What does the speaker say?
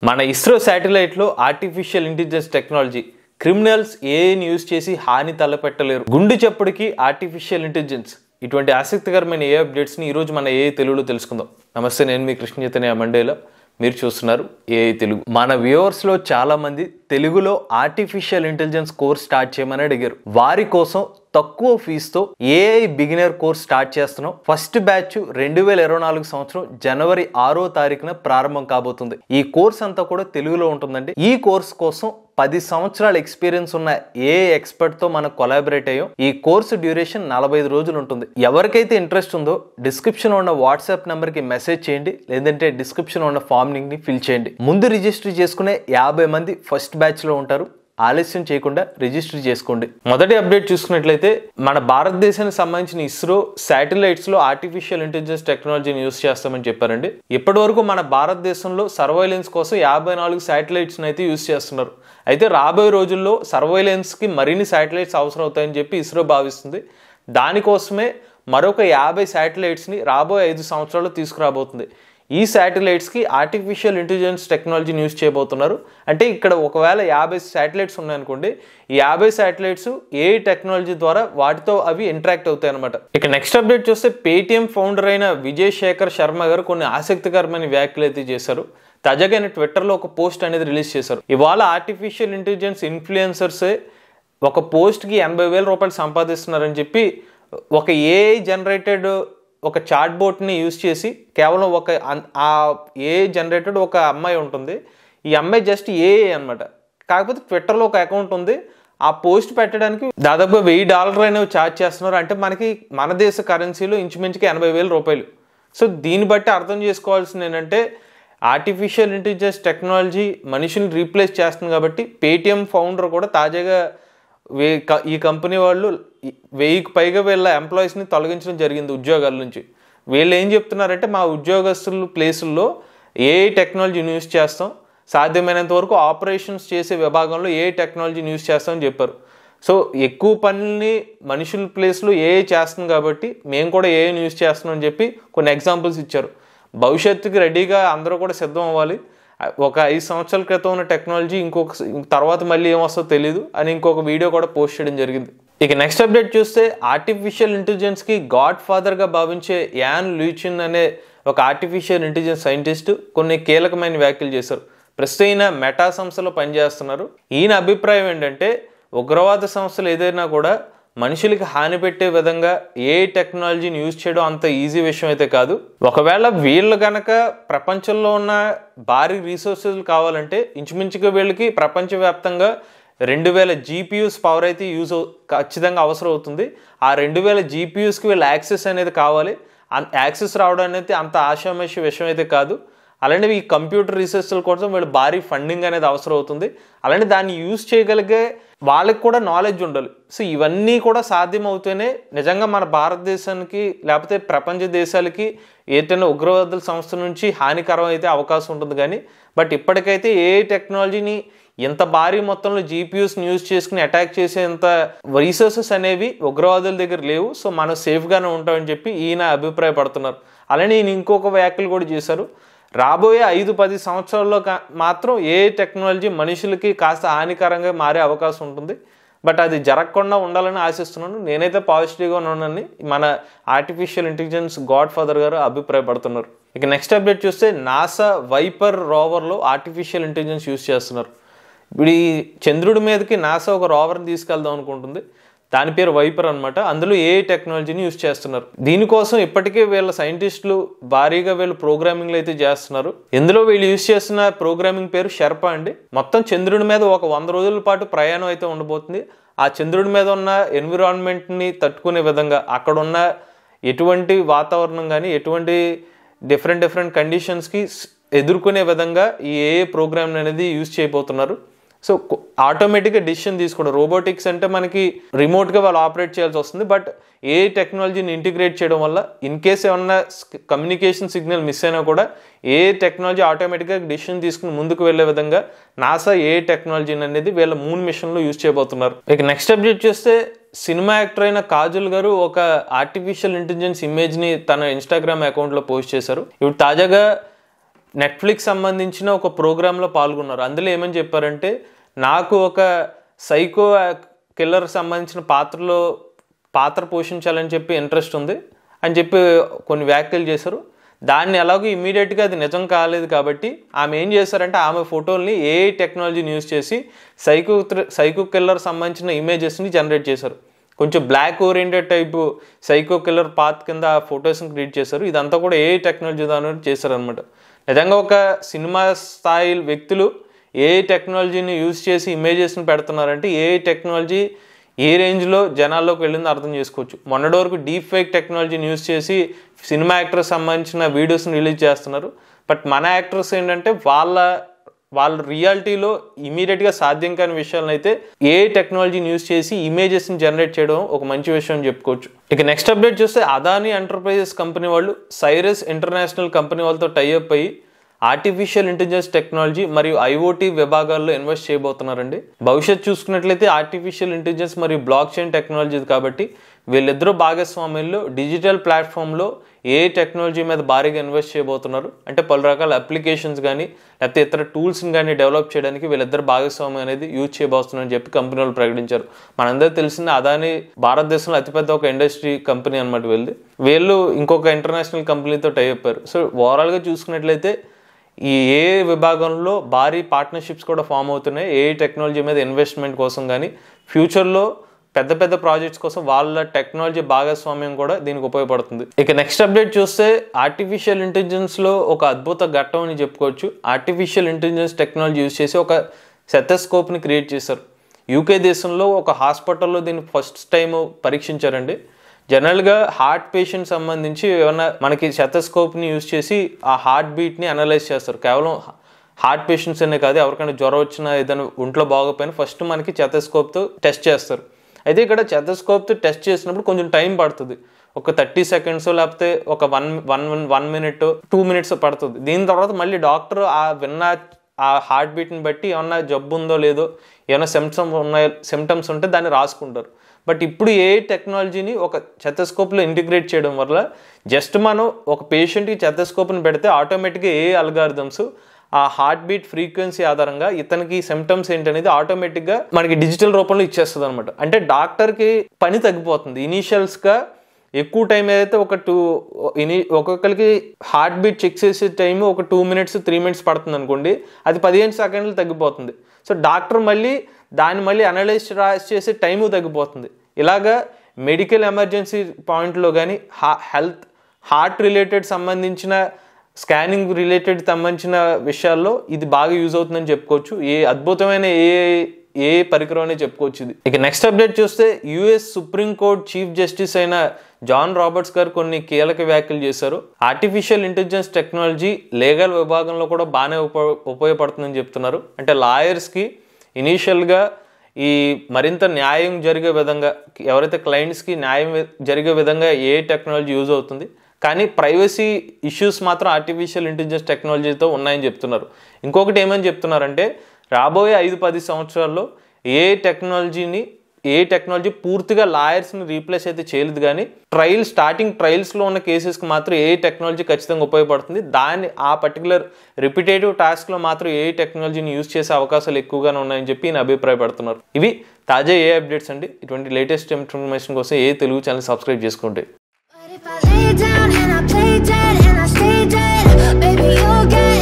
మన ఇస్రో శాటిలైట్లో artificial intelligence technology criminals ఏఐని యూజ్ చేసి హాని తలపెట్టలేరు. గుండు చప్పుడుకి ఆర్టిఫిషియల్ ఇంటెలిజెన్స్ ఇటువంటి ఆసక్తికరమైన ఏ అప్డేట్స్ని ఈరోజు మన ఏఐ తెలుగులో తెలుసుకుందాం. నమస్తే, నేను మీ కృష్ణ చైతన్య మండేలో. మీరు చూస్తున్నారు ఏఐ తెలుగు. మన వ్యూవర్స్లో చాలా మంది తెలుగులో ఆర్టిఫిషియల్ ఇంటెలిజెన్స్ కోర్స్ స్టార్ట్ చేయమని అడిగారు. వారి కోసం తక్కువ ఫీజుతో ఏఐ బిగినర్ కోర్స్ స్టార్ట్ చేస్తున్నాం. ఫస్ట్ బ్యాచ్ 2024 సంవత్సరం జనవరి 6వ తారీఖున ప్రారంభం కాబోతుంది. ఈ కోర్స్ అంతా కూడా తెలుగులో ఉంటుందండి. ఈ కోర్స్ కోసం 10 సంవత్సరాల ఎక్స్పీరియన్స్ ఉన్న ఏఐ ఎక్స్పర్ట్ తో మనం కొలాబరేట్ అయ్యాం. ఈ కోర్సు డ్యూరేషన్ 45 రోజులు ఉంటుంది. ఎవరికైతే ఇంట్రెస్ట్ ఉందో డిస్క్రిప్షన్ ఉన్న వాట్సాప్ నెంబర్ కి మెసేజ్ చేయండి, లేదంటే డిస్క్రిప్షన్ ఉన్న ఫామ్ లింక్ ని ఫిల్ చేయండి. ముందు రిజిస్టర్ చేసుకునే 50 మంది ఫస్ట్ బ్యాచ్ లో ఉంటారు. ఆలస్యం చేయకుండా రిజిస్టర్ చేసుకోండి. మొదటి అప్డేట్ చూసుకున్నట్లయితే మన భారతదేశానికి సంబంధించిన ఇస్రో శాటిలైట్స్ లో ఆర్టిఫిషియల్ ఇంటెలిజెన్స్ టెక్నాలజీని యూజ్ చేస్తామని చెప్పారండి. ఇప్పటి వరకు మన భారతదేశంలో సర్వైలెన్స్ కోసం 54 శాటిలైట్స్ అయితే యూజ్ చేస్తున్నారు. అయితే రాబోయే రోజుల్లో సర్వైలెన్స్ కి మరిన్ని శాటిలైట్స్ అవసరం అవుతాయని చెప్పి ఇస్రో భావిస్తుంది. దానికోసమే మరొక 50 శాటిలైట్స్ ని రాబోయే 5 సంవత్సరాల్లో తీసుకురాబోతుంది. ఈ శాటిలైట్స్కి ఆర్టిఫిషియల్ ఇంటెలిజెన్స్ టెక్నాలజీని యూజ్ చేయబోతున్నారు. అంటే ఇక్కడ ఒకవేళ 50 శాటిలైట్స్ ఉన్నాయనుకోండి, ఈ 50 శాటిలైట్స్ ఏ టెక్నాలజీ ద్వారా వాటితో అవి ఇంటరాక్ట్ అవుతాయి అనమాట. ఇక నెక్స్ట్ అప్డేట్ చూస్తే పేటిఎం ఫౌండర్ అయిన విజయ్ శేఖర్ శర్మ గారు కొన్ని ఆసక్తికరమైన వ్యాఖ్యలు అయితే చేశారు. తాజాగా ఆయన ట్విట్టర్లో ఒక పోస్ట్ అనేది రిలీజ్ చేశారు. ఇవాళ ఆర్టిఫిషియల్ ఇంటెలిజెన్స్ ఇన్ఫ్లుయెన్సర్సే ఒక పోస్ట్కి 80,000 రూపాయలు సంపాదిస్తున్నారని చెప్పి ఒక ఏఐ జనరేటెడ్ ఒక చాట్ బోట్ని యూజ్ చేసి కేవలం ఆ ఏఐ జనరేటెడ్ ఒక అమ్మాయి ఉంటుంది. ఈ అమ్మాయి జస్ట్ ఏఐ అనమాట. కాకపోతే ట్విట్టర్లో ఒక అకౌంట్ ఉంది. ఆ పోస్ట్ పెట్టడానికి దాదాపు $1000 అనేవి ఛార్జ్ చేస్తున్నారు. అంటే మన దేశ కరెన్సీలో ఇంచుమించుకి 80,000 రూపాయలు. సో దీన్ని బట్టి అర్థం చేసుకోవాల్సింది ఏంటంటే ఆర్టిఫిషియల్ ఇంటెలిజెన్స్ టెక్నాలజీ మనుషుల్ని రీప్లేస్ చేస్తుంది. కాబట్టి పేటిఎం ఫౌండర్ కూడా తాజాగా ఈ కంపెనీ వాళ్ళు 1000కి పైగా వీళ్ళ ఎంప్లాయీస్ని తొలగించడం జరిగింది ఉద్యోగాల నుంచి. వీళ్ళు ఏం చెప్తున్నారంటే మా ఉద్యోగస్తుల ప్లేసుల్లో ఏఐ టెక్నాలజీని యూజ్ చేస్తాం, సాధ్యమైనంత వరకు ఆపరేషన్స్ చేసే విభాగంలో ఏఐ టెక్నాలజీని యూజ్ చేస్తామని చెప్పారు. సో ఎక్కువ పనుల్ని మనుషుల ప్లేస్లో ఏఐ చేస్తుంది కాబట్టి మేము కూడా ఏఐని యూజ్ చేస్తున్నాం అని చెప్పి కొన్ని ఎగ్జాంపుల్స్ ఇచ్చారు. భవిష్యత్తుకి రెడీగా అందరూ కూడా సిద్ధం అవ్వాలి. ఒక 5 సంవత్సరాల క్రితం ఉన్న టెక్నాలజీ తర్వాత మళ్ళీ ఏమొస్తుందో తెలియదు అని ఇంకొక వీడియో కూడా పోస్ట్ చేయడం జరిగింది. ఇక నెక్స్ట్ అప్డేట్ చూస్తే ఆర్టిఫిషియల్ ఇంటెలిజెన్స్కి గాడ్ ఫాదర్గా భావించే యాన్ లూచిన్ అనే ఒక ఆర్టిఫిషియల్ ఇంటెలిజెన్స్ సైంటిస్ట్ కొన్ని కీలకమైన వ్యాఖ్యలు చేశారు. ప్రస్తుతం ఈయన మెటా సంస్థలో పనిచేస్తున్నారు. ఈయన అభిప్రాయం ఏంటంటే ఉగ్రవాద సంస్థలు ఏదైనా కూడా మనుషులకి హాని పెట్టే విధంగా ఏ టెక్నాలజీని యూజ్ చేయడం అంత ఈజీ విషయం అయితే కాదు. ఒకవేళ వీళ్ళు కనుక ప్రపంచంలో ఉన్న భారీ రీసోర్సెస్ కావాలంటే ఇంచుమించుగా వీళ్ళకి ప్రపంచవ్యాప్తంగా 2000 జీపీయూస్ పవర్ అయితే ఖచ్చితంగా అవసరం అవుతుంది. ఆ 2000 జీపీయూస్కి వీళ్ళ యాక్సెస్ అనేది కావాలి. యాక్సెస్ రావడం అనేది అంత ఆషామాషి విషయం అయితే కాదు. అలానే ఈ కంప్యూటర్ రీసెర్చ్ల కోసం వీళ్ళు భారీ ఫండింగ్ అనేది అవసరం అవుతుంది. అలానే దాన్ని యూజ్ చేయగలిగే వాళ్ళకి కూడా నాలెడ్జ్ ఉండాలి. సో ఇవన్నీ కూడా సాధ్యమవుతూనే నిజంగా మన భారతదేశానికి లేకపోతే ప్రపంచ దేశాలకి ఏదైనా ఉగ్రవాదుల సంస్థ నుంచి హానికరం అయితే అవకాశం ఉంటుంది. కానీ బట్ ఇప్పటికైతే ఏ టెక్నాలజీని ఇంత భారీ మొత్తంలో జీపీయూస్ని యూజ్ చేసుకుని అటాక్ చేసేంత రీసోర్సెస్ అనేవి ఉగ్రవాదుల దగ్గర లేవు. సో మనం సేఫ్గానే ఉంటామని చెప్పి ఈయన అభిప్రాయపడుతున్నారు. అలానే ఈయన ఇంకొక వ్యాఖ్యలు కూడా చేశారు. రాబోయే 5-10 సంవత్సరాల్లో మాత్రం ఏ టెక్నాలజీ మనుషులకి కాస్త హానికరంగా మారే అవకాశం ఉంటుంది. బట్ అది జరగకుండా ఉండాలని ఆశిస్తున్నాను. నేనైతే పాజిటివ్గా ఉన్నానని మన ఆర్టిఫిషియల్ ఇంటెలిజెన్స్ గాడ్ ఫాదర్ గారు అభిప్రాయపడుతున్నారు. ఇక నెక్స్ట్ అప్డేట్ చూస్తే నాసా వైపర్ రోవర్లో ఆర్టిఫిషియల్ ఇంటెలిజెన్స్ యూజ్ చేస్తున్నారు. ఇప్పుడు ఈ చంద్రుడి మీదకి నాసా ఒక రోవర్ని తీసుకెళ్దాం అనుకుంటుంది. దాని పేరు వైపర్ అనమాట. అందులో ఏ టెక్నాలజీని యూజ్ చేస్తున్నారు. దీనికోసం ఇప్పటికే వీళ్ళ సైంటిస్టులు భారీగా వీళ్ళు ప్రోగ్రామింగ్లు అయితే చేస్తున్నారు. ఇందులో వీళ్ళు యూజ్ చేస్తున్న ప్రోగ్రామింగ్ పేరు షెర్పా అండి. మొత్తం చంద్రుడి మీద ఒక 100 రోజుల పాటు ప్రయాణం అయితే ఉండబోతుంది. ఆ చంద్రుడి మీద ఉన్న ఎన్విరాన్మెంట్ని తట్టుకునే విధంగా అక్కడ ఉన్న ఎటువంటి వాతావరణం కానీ ఎటువంటి డిఫరెంట్ కండిషన్స్కి ఎదుర్కొనే విధంగా ఈ ఏఏ ప్రోగ్రామ్ అనేది యూజ్ చేయబోతున్నారు. సో ఆటోమేటిక్గా డిసిషన్ తీసుకోవడం. రోబోటిక్స్ అంటే మనకి రిమోట్గా వాళ్ళు ఆపరేట్ చేయాల్సి వస్తుంది. బట్ ఏ టెక్నాలజీని ఇంటిగ్రేట్ చేయడం వల్ల ఇన్ కేస్ ఏమన్నా కమ్యూనికేషన్ సిగ్నల్ మిస్ అయినా కూడా ఏ టెక్నాలజీ ఆటోమేటిక్గా డిసిషన్ తీసుకుని ముందుకు వెళ్లే విధంగా నాసా ఏ టెక్నాలజీని అనేది వీళ్ళ మూన్ మిషన్లో యూజ్ చేయబోతున్నారు. ఇక నెక్స్ట్ అప్డేట్ చేస్తే సినిమా యాక్టర్ అయిన కాజల్ గారు ఒక ఆర్టిఫిషియల్ ఇంటెలిజెన్స్ ఇమేజ్ని తన ఇన్స్టాగ్రామ్ అకౌంట్లో పోస్ట్ చేశారు. ఇప్పుడు తాజాగా నెట్ఫ్లిక్స్ సంబంధించిన ఒక ప్రోగ్రాంలో పాల్గొన్నారు. అందులో ఏమని చెప్పారంటే, నాకు ఒక సైకో కిల్లర్ సంబంధించిన పాత్ర పోషించాలని చెప్పి ఇంట్రెస్ట్ ఉంది అని చెప్పి కొన్ని వ్యాఖ్యలు చేశారు. దాన్ని ఎలాగో ఇమీడియట్గా అది నిజం కాలేదు కాబట్టి ఆమె ఏం చేశారంటే, ఆమె ఫోటోల్ని ఏఐ టెక్నాలజీని యూజ్ చేసి సైకో కిల్లర్ సంబంధించిన ఇమేజెస్ని జనరేట్ చేశారు. కొంచెం black oriented type psycho killer పాత్ కింద ఆ ఫొటోస్ని క్రియేట్ చేశారు. ఇదంతా కూడా ఏఐ టెక్నాలజీ దాని చేశారనమాట. నిజంగా ఒక సినిమా స్థాయి వ్యక్తులు ఏఐ టెక్నాలజీని యూజ్ చేసి ఇమేజెస్ని పెడుతున్నారంటే ఏఐ టెక్నాలజీ ఏ రేంజ్లో జనాల్లోకి వెళ్ళిందో అర్థం చేసుకోవచ్చు. మొన్నటి వరకు డీప్ ఫేక్ టెక్నాలజీని యూజ్ చేసి సినిమా యాక్టర్స్ సంబంధించిన వీడియోస్ని రిలీజ్ చేస్తున్నారు. బట్ మన యాక్టర్స్ ఏంటంటే వాళ్ళ రియాలిటీలో ఇమీడియట్గా సాధ్యం కాని విషయాలను అయితే ఏ టెక్నాలజీని యూజ్ చేసి ఇమేజెస్ని జనరేట్ చేయడం ఒక మంచి విషయం అని చెప్పుకోవచ్చు. ఇక నెక్స్ట్ అప్డేట్ చూస్తే, అదానీ ఎంటర్ప్రైజెస్ కంపెనీ వాళ్ళు సైరస్ ఇంటర్నేషనల్ కంపెనీ వాళ్ళతో టైఅప్ అయ్యి ఆర్టిఫిషియల్ ఇంటెలిజెన్స్ టెక్నాలజీ మరియు ఐఓటీ విభాగాల్లో ఇన్వెస్ట్ చేయబోతున్నారండి. భవిష్యత్తు చూసుకున్నట్లయితే ఆర్టిఫిషియల్ ఇంటెలిజెన్స్ మరియు బ్లాక్ చైన్ టెక్నాలజీ కాబట్టి వీళ్ళిద్దరూ భాగస్వామ్యంలో డిజిటల్ ప్లాట్ఫామ్లో ఏ టెక్నాలజీ మీద భారీగా ఇన్వెస్ట్ చేయబోతున్నారు. అంటే పలు రకాల అప్లికేషన్స్ కానీ లేకపోతే ఇతర టూల్స్ని కానీ డెవలప్ చేయడానికి వీళ్ళిద్దరు భాగస్వామ్యం అనేది యూజ్ చేయబోతున్నారని చెప్పి కంపెనీ వాళ్ళు ప్రకటించారు. మనందరూ తెలిసిన అదాని భారతదేశంలో అతిపెద్ద ఒక ఇండస్ట్రీ కంపెనీ అనమాట. వీళ్ళు ఇంకొక ఇంటర్నేషనల్ కంపెనీతో టై అయ్యారు. సో ఓవరాల్గా చూసుకున్నట్లయితే ఈ ఏఐ విభాగంలో భారీ పార్ట్నర్షిప్స్ కూడా ఫామ్ అవుతున్నాయి. ఏఐ టెక్నాలజీ మీద ఇన్వెస్ట్మెంట్ కోసం కానీ ఫ్యూచర్లో పెద్ద ప్రాజెక్ట్స్ కోసం వాళ్ళ టెక్నాలజీ భాగస్వామ్యం కూడా దీనికి ఉపయోగపడుతుంది. ఇక నెక్స్ట్ అప్డేట్ చూస్తే, ఆర్టిఫిషియల్ ఇంటెలిజెన్స్లో ఒక అద్భుత ఘట్టం అని చెప్పుకోవచ్చు. ఆర్టిఫిషియల్ ఇంటెలిజెన్స్ టెక్నాలజీ యూజ్ చేసి ఒక స్టెథోస్కోప్ని క్రియేట్ చేశారు. యూకే దేశంలో ఒక హాస్పిటల్లో దీన్ని ఫస్ట్ టైం పరీక్షించారండి. జనరల్గా హార్ట్ పేషెంట్ సంబంధించి ఏమన్నా మనకి స్టెథోస్కోప్ని యూజ్ చేసి ఆ హార్ట్ బీట్ని అనలైజ్ చేస్తారు. కేవలం హార్ట్ పేషెంట్స్ అనే కాదు, ఎవరికైనా జ్వరం వచ్చినా ఏదైనా ఒంట్లో బాగోపోయినా ఫస్ట్ మనకి స్టెథోస్కోప్తో టెస్ట్ చేస్తారు. అయితే ఇక్కడ స్టెథోస్కోప్తో టెస్ట్ చేసినప్పుడు కొంచెం టైం పడుతుంది. ఒక 30 సెకండ్స్ లేకపోతే ఒక 1 మినిట్ 2 మినిట్స్ పడుతుంది. దీని తర్వాత మళ్ళీ డాక్టర్ ఆ హార్ట్ బీట్ని బట్టి ఏమన్నా జబ్బు ఉందో లేదో, ఏమైనా సిమ్టమ్స్ ఉంటే దాన్ని రాసుకుంటారు. బట్ ఇప్పుడు ఏ టెక్నాలజీని ఒక స్టెథోస్కోప్లో ఇంటిగ్రేట్ చేయడం వల్ల జస్ట్ మనం ఒక పేషెంట్కి స్టెథోస్కోప్ని పెడితే ఆటోమేటిక్గా ఏ అల్గారిథమ్స్ ఆ హార్ట్ బీట్ ఫ్రీక్వెన్సీ ఆధారంగా ఇతనికి సిమ్టమ్స్ ఏంటనేది ఆటోమేటిక్గా మనకి డిజిటల్ రూపంలో ఇచ్చేస్తుంది అనమాట. అంటే డాక్టర్కి పని తగ్గిపోతుంది. ఇనీషియల్స్గా ఎక్కువ టైం ఏదైతే ఒక్కొక్కరికి హార్ట్ బీట్ చెక్ చేసే టైం ఒక 2 మినిట్స్ 3 మినిట్స్ పడుతుంది అనుకోండి, అది 15 సెకండ్లు తగ్గిపోతుంది. సో డాక్టర్ దాన్ని అనలైజ్ చేసే టైము తగ్గిపోతుంది. ఇలాగా మెడికల్ ఎమర్జెన్సీ పాయింట్లో కానీ హార్ట్ రిలేటెడ్ సంబంధించిన స్కానింగ్ రిలేటెడ్ సంబంధించిన విషయాల్లో ఇది బాగా యూజ్ అవుతుందని చెప్పుకోవచ్చు. అద్భుతమైన ఏ పరికరం అనే చెప్పుకోవచ్చు ఇది. ఇక నెక్స్ట్ అప్డేట్ చూస్తే, యుఎస్ సుప్రీంకోర్టు చీఫ్ జస్టిస్ అయిన జాన్ రాబర్ట్స్ గారు కొన్ని కీలక వ్యాఖ్యలు చేశారు. ఆర్టిఫిషియల్ ఇంటెలిజెన్స్ టెక్నాలజీ లీగల్ విభాగంలో కూడా బాగానే ఉపయోగపడుతుందని చెప్తున్నారు. అంటే లాయర్స్కి ఇనీషియల్గా ఈ మరింత న్యాయం జరిగే విధంగా, ఎవరైతే క్లయింట్స్కి న్యాయం జరిగే విధంగా ఏ టెక్నాలజీ యూజ్ అవుతుంది. కానీ ప్రైవసీ ఇష్యూస్ మాత్రం ఆర్టిఫిషియల్ ఇంటెలిజెన్స్ టెక్నాలజీతో ఉన్నాయని చెప్తున్నారు. ఇంకొకటి ఏమని చెప్తున్నారంటే, రాబోయే 5-10 సంవత్సరాల్లో ఏ టెక్నాలజీ పూర్తిగా లాయర్స్ని రీప్లేస్ అయితే చేయలేదు, కానీ స్టార్టింగ్ ట్రయల్స్లో ఉన్న కేసెస్కి మాత్రం ఏ టెక్నాలజీ ఖచ్చితంగా ఉపయోగపడుతుంది. ఆ పర్టికులర్ రిపిటేటివ్ టాస్క్లో మాత్రం ఏ టెక్నాలజీని యూజ్ చేసే అవకాశాలు ఎక్కువగానే ఉన్నాయని చెప్పి నేను అభిప్రాయపడుతున్నారు. ఇవి తాజా ఏ అప్డేట్స్ అండి. ఇటువంటి లేటెస్ట్ ఇన్ఫర్మేషన్ కోసం ఏ తెలుగు ఛానల్ సబ్స్క్రైబ్ చేసుకోండి. If I lay down and I play dead and I stay dead, baby you'll get